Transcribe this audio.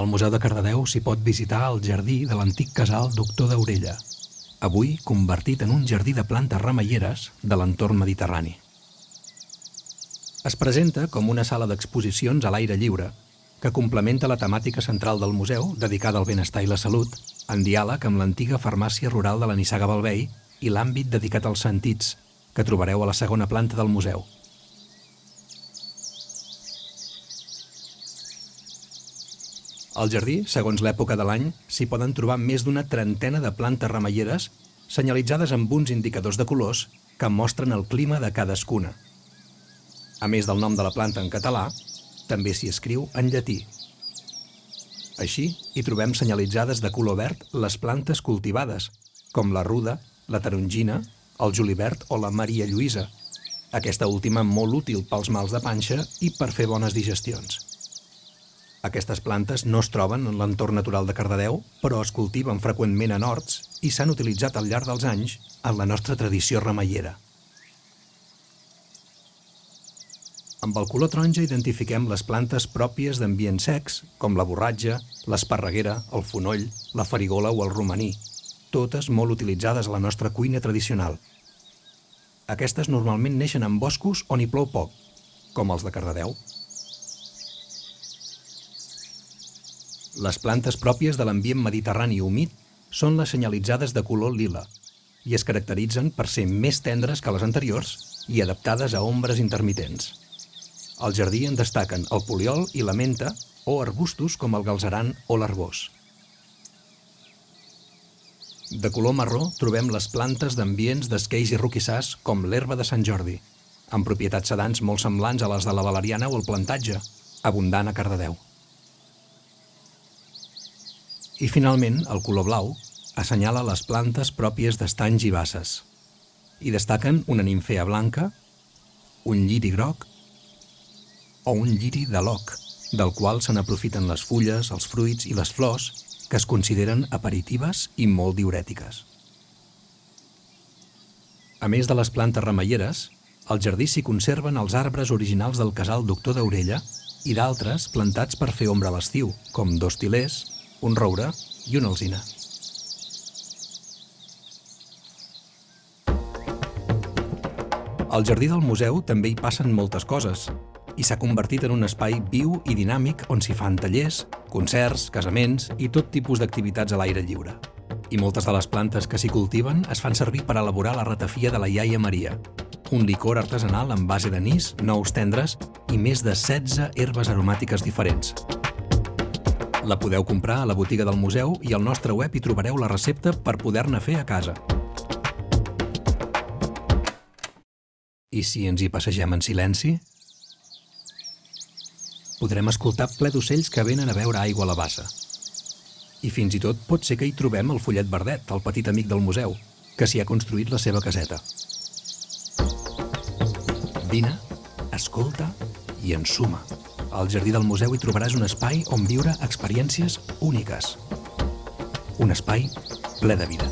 Al Museu de Cardedeu s'hi pot visitar el jardí de l'antic casal Doctor Daurella, avui convertit en un jardí de plantes remeieres de l'entorn mediterrani. Es presenta com una sala d'exposicions a l'aire lliure, que complementa la temàtica central del museu dedicada al benestar i la salut, en diàleg amb l'antiga farmàcia rural de la Nissaga Bellvei i l'àmbit dedicat als sentits, que trobareu a la segona planta del museu. Al jardí, segons l'època de l'any, s'hi poden trobar més d'una trentena de plantes remeieres senyalitzades amb uns indicadors de colors que mostren el clima de cadascuna. A més del nom de la planta en català, també s'hi escriu en llatí. Així, hi trobem senyalitzades de color verd les plantes cultivades, com la ruda, la tarongina, el julivert o la Maria Lluïsa, aquesta última molt útil pels mals de panxa i per fer bones digestions. Aquestes plantes no es troben en l'entorn natural de Cardedeu, però es cultiven freqüentment en horts i s'han utilitzat al llarg dels anys en la nostra tradició remeiera. Amb el color taronja identifiquem les plantes pròpies d'ambients secs, com la borratja, l'esparreguera, el fonoll, la farigola o el romaní, totes molt utilitzades a la nostra cuina tradicional. Aquestes normalment neixen en boscos on hi plou poc, com els de Cardedeu. Les plantes pròpies de l'ambient mediterrani humit són les senyalitzades de color lila i es caracteritzen per ser més tendres que les anteriors i adaptades a ombres intermitents. Al jardí en destaquen el poliol i la menta o arbustos com el galzeran o l'arbós. De color marró trobem les plantes d'ambients d'esqueis i roquissars com l'herba de Sant Jordi, amb propietats sedants molt semblants a les de la valeriana o el plantatge, abundant a Cardedeu. I finalment, el color blau assenyala les plantes pròpies d'estanys i basses. Hi destaquen una nimfea blanca, un lliri groc o un lliri de l'oc, del qual se n'aprofiten les fulles, els fruits i les flors, que es consideren aperitives i molt diürètiques. A més de les plantes remeieres, al jardí s'hi conserven els arbres originals del casal Doctor Daurella i d'altres plantats per fer ombra a l'estiu, com dos tilers, un roure i una alzina. Al jardí del museu també hi passen moltes coses i s'ha convertit en un espai viu i dinàmic on s'hi fan tallers, concerts, casaments i tot tipus d'activitats a l'aire lliure. I moltes de les plantes que s'hi cultiven es fan servir per elaborar la ratafia de la iaia Maria, un licor artesanal amb base d'anís, nous tendres i més de 16 herbes aromàtiques diferents. La podeu comprar a la botiga del museu i al nostre web hi trobareu la recepta per poder-ne fer a casa. I si ens hi passegem en silenci? Podrem escoltar ple d'ocells que venen a beure aigua a la bassa. I fins i tot pot ser que hi trobem el follet verdet, el petit amic del museu, que s'hi ha construït la seva caseta. Vine, escolta i ensuma. Al jardí del museu hi trobaràs un espai on viure experiències úniques. Un espai ple de vida.